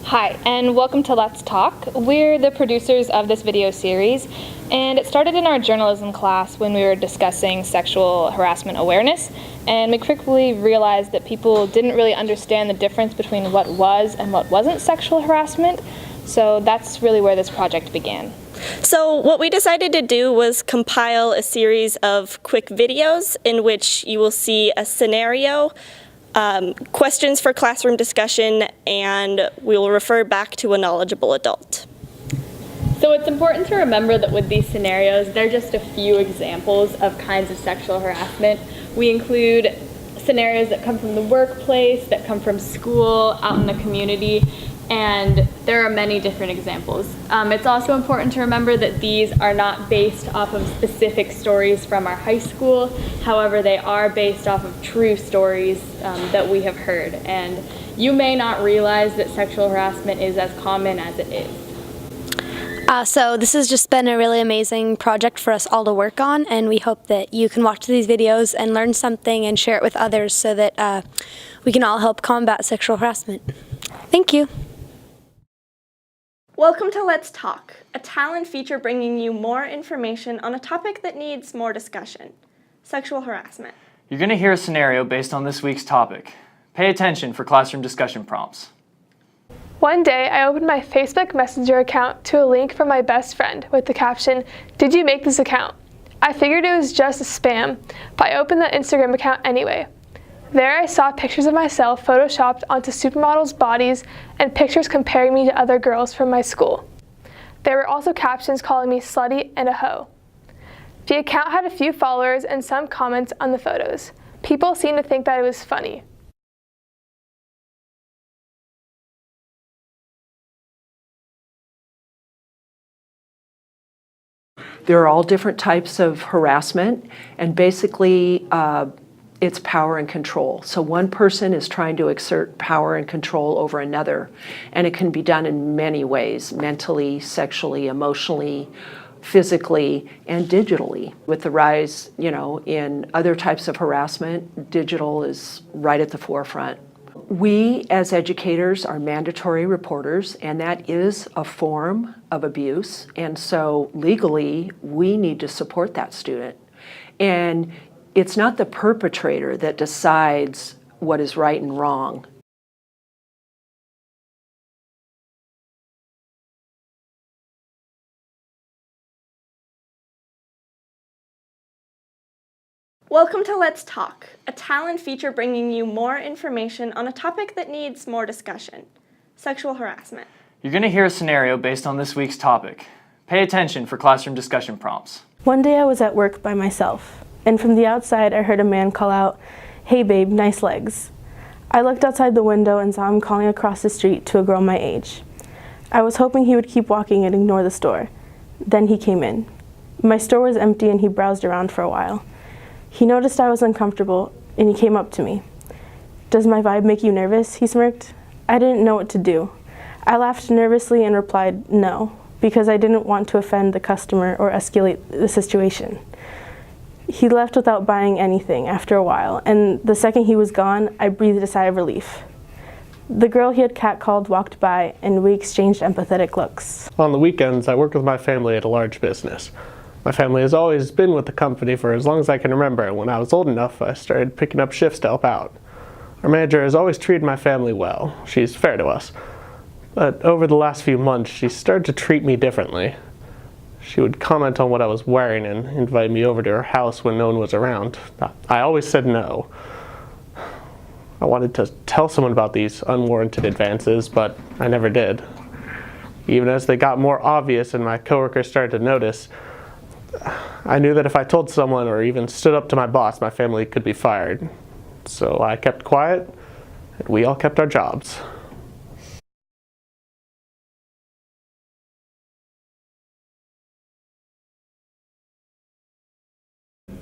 Hi, and welcome to Let's Talk. We're the producers of this video series, and it started in our journalism class when we were discussing sexual harassment awareness, and we quickly realized that people didn't really understand the difference between what was and what wasn't sexual harassment, so that's really where this project began. So what we decided to do was compile a series of quick videos in which you will see a scenario, questions for classroom discussion, and we will refer back to a knowledgeable adult. So it's important to remember that with these scenarios, they're just a few examples of kinds of sexual harassment. We include scenarios that come from the workplace, that come from school, out in the community, and there are many different examples. It's also important to remember that these are not based off of specific stories from our high school. However, they are based off of true stories that we have heard. And you may not realize that sexual harassment is as common as it is. So this has just been a really amazing project for us all to work on, and we hope that you can watch these videos and learn something and share it with others so that we can all help combat sexual harassment. Thank you. Welcome to Let's Talk, a talent feature bringing you more information on a topic that needs more discussion: sexual harassment. You're going to hear a scenario based on this week's topic. Pay attention for classroom discussion prompts. One day, I opened my Facebook Messenger account to a link from my best friend with the caption, "Did you make this account?" I figured it was just a spam, but I opened the Instagram account anyway. There I saw pictures of myself photoshopped onto supermodels' bodies and pictures comparing me to other girls from my school. There were also captions calling me slutty and a hoe. The account had a few followers and some comments on the photos. People seemed to think that it was funny. There are all different types of harassment, and basically it's power and control. So one person is trying to exert power and control over another, and it can be done in many ways: mentally, sexually, emotionally, physically, and digitally. With the rise, in other types of harassment, digital is right at the forefront. We, as educators, are mandatory reporters, and that is a form of abuse. And so legally, we need to support that student. And it's not the perpetrator that decides what is right and wrong. Welcome to Let's Talk, a talent feature bringing you more information on a topic that needs more discussion: sexual harassment. You're going to hear a scenario based on this week's topic. Pay attention for classroom discussion prompts. One day I was at work by myself, and from the outside I heard a man call out, "Hey babe, nice legs." I looked outside the window and saw him calling across the street to a girl my age. I was hoping he would keep walking and ignore the store. Then he came in. My store was empty and he browsed around for a while. He noticed I was uncomfortable and he came up to me. "Does my vibe make you nervous?" he smirked. I didn't know what to do. I laughed nervously and replied no, because I didn't want to offend the customer or escalate the situation. He left without buying anything after a while, and the second he was gone, I breathed a sigh of relief. The girl he had catcalled walked by, and we exchanged empathetic looks. On the weekends, I work with my family at a large business. My family has always been with the company for as long as I can remember, and when I was old enough, I started picking up shifts to help out. Our manager has always treated my family well. She's fair to us. But over the last few months, she started to treat me differently. She would comment on what I was wearing and invite me over to her house when no one was around. I always said no. I wanted to tell someone about these unwarranted advances, but I never did. Even as they got more obvious and my coworkers started to notice, I knew that if I told someone or even stood up to my boss, my family could be fired. So I kept quiet, and we all kept our jobs.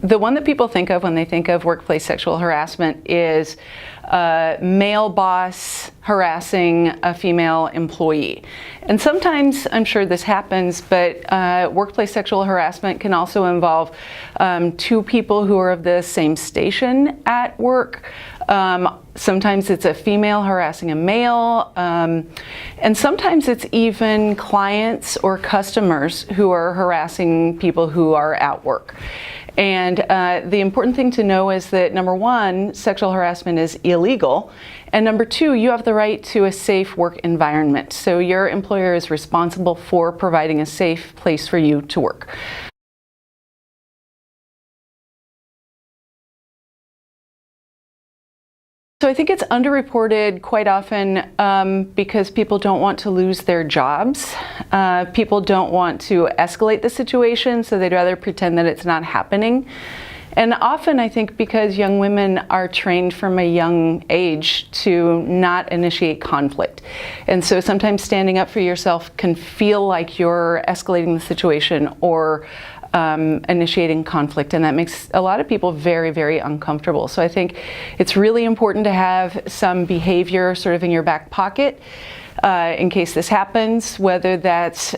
the one that people think of when they think of workplace sexual harassment is a male boss harassing a female employee. And sometimes, I'm sure this happens, but workplace sexual harassment can also involve two people who are of the same station at work. Sometimes it's a female harassing a male, and sometimes it's even clients or customers who are harassing people who are at work. And the important thing to know is that, number one, sexual harassment is illegal, and number two, you have the right to a safe work environment. So your employer is responsible for providing a safe place for you to work. So I think it's underreported quite often because people don't want to lose their jobs. People don't want to escalate the situation, so they'd rather pretend that it's not happening. And often I think because young women are trained from a young age to not initiate conflict. And so sometimes standing up for yourself can feel like you're escalating the situation or initiating conflict, and that makes a lot of people very, very uncomfortable. So I think it's really important to have some behavior sort of in your back pocket in case this happens, whether that's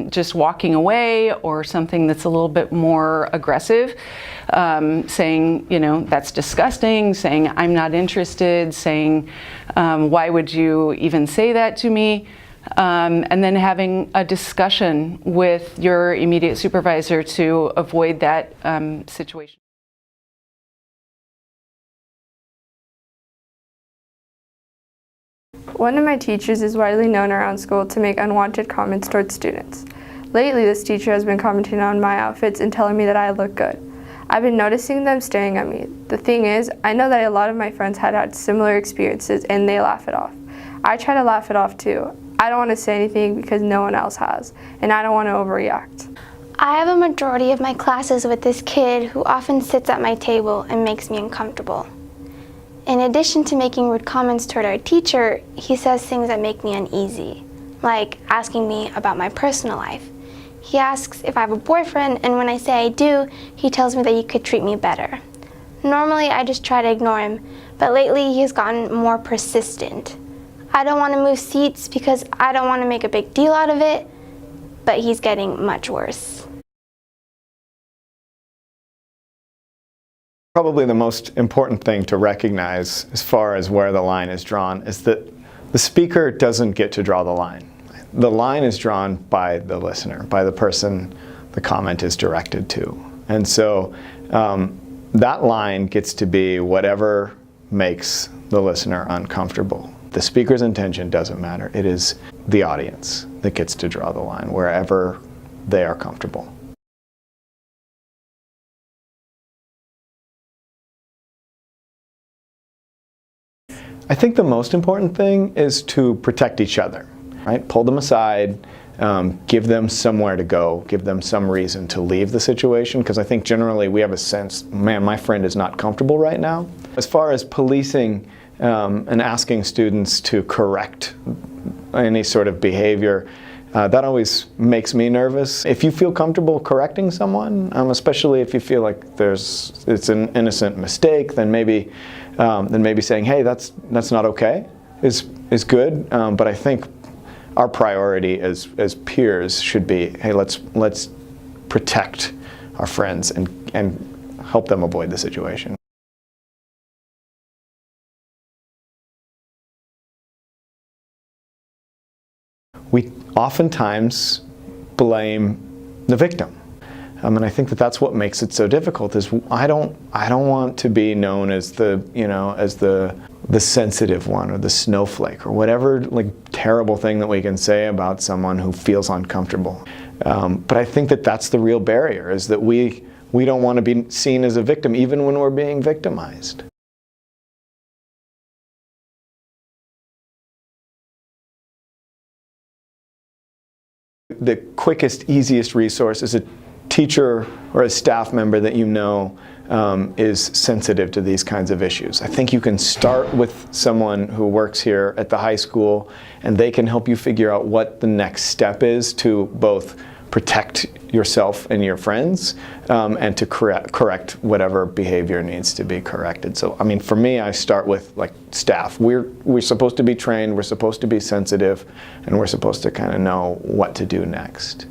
just walking away or something that's a little bit more aggressive, saying, you know, that's disgusting, saying I'm not interested, saying why would you even say that to me? And then having a discussion with your immediate supervisor to avoid that situation. One of my teachers is widely known around school to make unwanted comments towards students. Lately, this teacher has been commenting on my outfits and telling me that I look good. I've been noticing them staring at me. The thing is, I know that a lot of my friends had similar experiences and they laugh it off. I try to laugh it off too. I don't want to say anything because no one else has, and I don't want to overreact. I have a majority of my classes with this kid who often sits at my table and makes me uncomfortable. In addition to making rude comments toward our teacher, he says things that make me uneasy, like asking me about my personal life. He asks if I have a boyfriend, and when I say I do, he tells me that he could treat me better. Normally, I just try to ignore him, but lately he has gotten more persistent. I don't want to move seats because I don't want to make a big deal out of it, but he's getting much worse. Probably the most important thing to recognize as far as where the line is drawn is that the speaker doesn't get to draw the line. The line is drawn by the listener, by the person the comment is directed to. And so that line gets to be whatever makes the listener uncomfortable. The speaker's intention doesn't matter. It is the audience that gets to draw the line wherever they are comfortable. I think the most important thing is to protect each other, right? Pull them aside, give them somewhere to go, give them some reason to leave the situation, because I think generally we have a sense, man, my friend is not comfortable right now. As far as policing and asking students to correct any sort of behavior, that always makes me nervous. If you feel comfortable correcting someone, especially if you feel like it's an innocent mistake, then maybe saying, hey, that's not okay is good. But I think our priority as peers should be, hey, let's protect our friends and help them avoid the situation. We oftentimes blame the victim. And I think that that's what makes it so difficult is I don't want to be known as the sensitive one or the snowflake or whatever like terrible thing that we can say about someone who feels uncomfortable. But I think that that's the real barrier is that we don't want to be seen as a victim even when we're being victimized. The quickest, easiest resource is a teacher or a staff member that you know is sensitive to these kinds of issues. I think you can start with someone who works here at the high school and they can help you figure out what the next step is to both protect yourself and your friends, and to correct whatever behavior needs to be corrected. So, I mean, for me, I start with like staff. We're supposed to be trained, we're supposed to be sensitive, and we're supposed to kind of know what to do next.